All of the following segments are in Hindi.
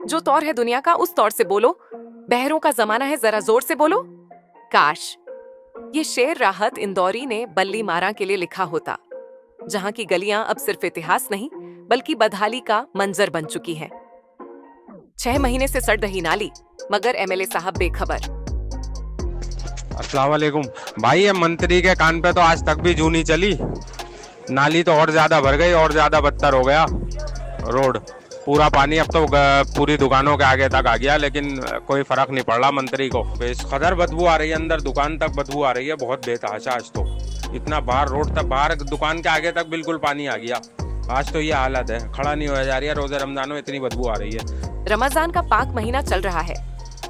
जो तौर है दुनिया का उस तौर से बोलो। बहरों का जमाना है, जरा जोर से बोलो। काश ये शेर राहत इंदौरी ने बल्ली मारा के लिए लिखा होता, जहां की गलियां अब सिर्फ इतिहास नहीं बल्कि बदहाली का मंजर बन चुकी हैं। 6 महीने से सड़ रही नाली, मगर एमएलए साहब बेखबर। अस्सलाम वालेकुम भाई, ये मंत्री के कान पे तो आज तक भी जू नहीं चली। नाली तो और ज्यादा भर गई, और ज्यादा बदतर हो गया रोड। पूरा पानी अब तो पूरी दुकानों के आगे तक आ गया, लेकिन कोई फर्क नहीं पड़ रहा मंत्री को। बेखबर बदबू आ रही है, अंदर दुकान तक बदबू आ रही है, बहुत बेतहाशा। आज तो इतना बाहर रोड तक, बाहर दुकान के आगे तक बिल्कुल पानी आ गया। आज तो ये हालत है, खड़ा नहीं होया जा रही है। रोजे रमजान में इतनी बदबू आ रही है। रमजान का पाक महीना चल रहा है,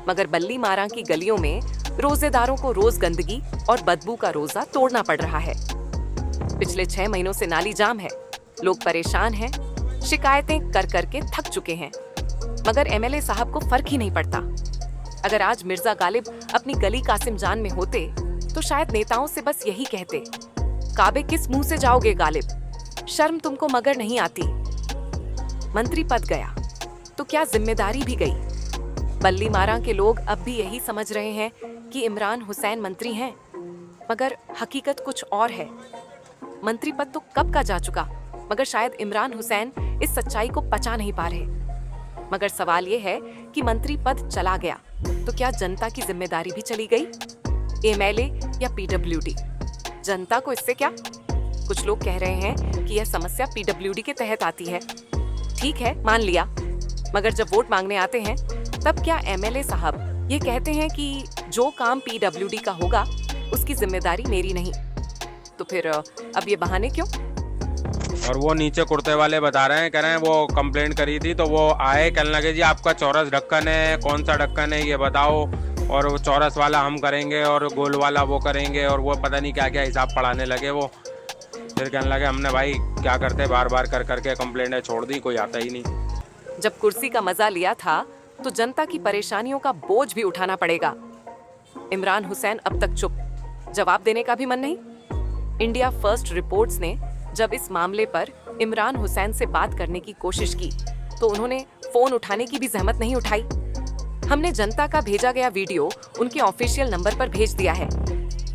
मगर बल्ली मारा की गलियों में रोजेदारों को रोज गंदगी और बदबू का रोजा तोड़ना पड़ रहा है। पिछले 6 महीनों से नाली जाम है, लोग परेशान हैं, शिकायतें कर करके थक चुके हैं, मगर एमएलए साहब को फर्क ही नहीं पड़ता। अगर आज मिर्जा गालिब अपनी गली कासिम जान में होते तो शायद नेताओं से बस यही कहते, काबे किस मुंह से जाओगे गालिब, शर्म तुमको मगर नहीं आती। मंत्री पद गया तो क्या जिम्मेदारी भी गई। बल्ली मारा के लोग अब भी यही समझ रहे हैं कि इमरान हुसैन मंत्री हैं, मगर हकीकत कुछ और है। मंत्री पद तो कब का जा चुका, मगर शायद इमरान हुसैन इस सच्चाई को पचा नहीं पा रहे। मगर सवाल ये है कि मंत्री पद चला गया तो क्या जनता की जिम्मेदारी भी चली गई? एमएलए या पीडब्ल्यूडी, जनता को इससे क्या? कुछ लोग कह रहे हैं कि यह समस्या पीडब्ल्यूडी के तहत आती है। ठीक है, मान लिया, मगर जब वोट मांगने आते हैं तब क्या एमएलए साहब ये कहते हैं कि जो काम पीडब्ल्यूडी का होगा उसकी जिम्मेदारी मेरी नहीं? तो फिर अब ये बहाने क्यों? और वो नीचे कुर्ते वाले बता रहे हैं, कह रहे हैं वो कंप्लेंट करी थी तो वो आए, कहने लगे जी आपका चौरस ढक्कन है, कौन सा ढक्कन है ये बताओ, और वो चौरस वाला हम करेंगे और गोल वाला वो करेंगे, और वो पता नहीं क्या क्या हिसाब पढ़ाने लगे। वो फिर कहने लगे हमने भाई क्या करते, बार बार कर करके कंप्लेंटें छोड़ दी, कोई आता ही नहीं। जब कुर्सी का मजा लिया था तो जनता की परेशानियों का बोझ भी उठाना पड़ेगा। इमरान हुसैन अब तक चुप, जवाब देने का भी मन नहीं। इंडिया फर्स्ट रिपोर्ट्स ने जब इस मामले पर इमरान हुसैन से बात करने की कोशिश की तो उन्होंने फोन उठाने की भी जहमत नहीं उठाई। हमने जनता का भेजा गया वीडियो उनके ऑफिशियल नंबर पर भेज दिया है,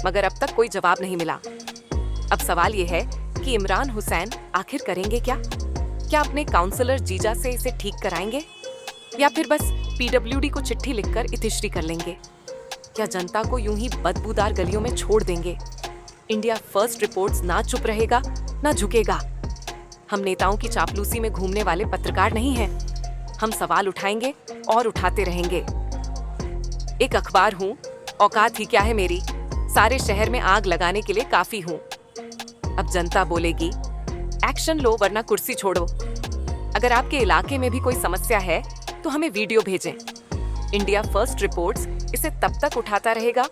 मगर अब तक कोई जवाब नहीं मिला। अब सवाल ये है कि इमरान हुसैन आखिर करेंगे क्या? क्या अपने काउंसलर जीजा से इसे ठीक कराएंगे, या फिर बस पीडब्ल्यूडी को चिट्ठी लिखकर इतिश्री कर लेंगे? क्या जनता को यूं ही बदबूदार गलियों में छोड़ देंगे? इंडिया फर्स्ट रिपोर्ट्स ना चुप रहेगा ना झुकेगा। हम नेताओं की चापलूसी में घूमने वाले पत्रकार नहीं हैं। हम सवाल उठाएंगे और उठाते रहेंगे। एक अखबार हूं, औकात ही क्या है मेरी, सारे शहर में आग लगाने के लिए काफी हूं। अब जनता बोलेगी एक्शन लो वरना कुर्सी छोड़ो। अगर आपके इलाके में भी कोई समस्या है तो हमें वीडियो भेजें। इंडिया फर्स्ट रिपोर्ट्स इसे तब तक उठाता रहेगा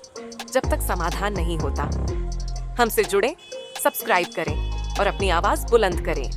जब तक समाधान नहीं होता। हमसे जुड़ें, सब्सक्राइब करें और अपनी आवाज बुलंद करें।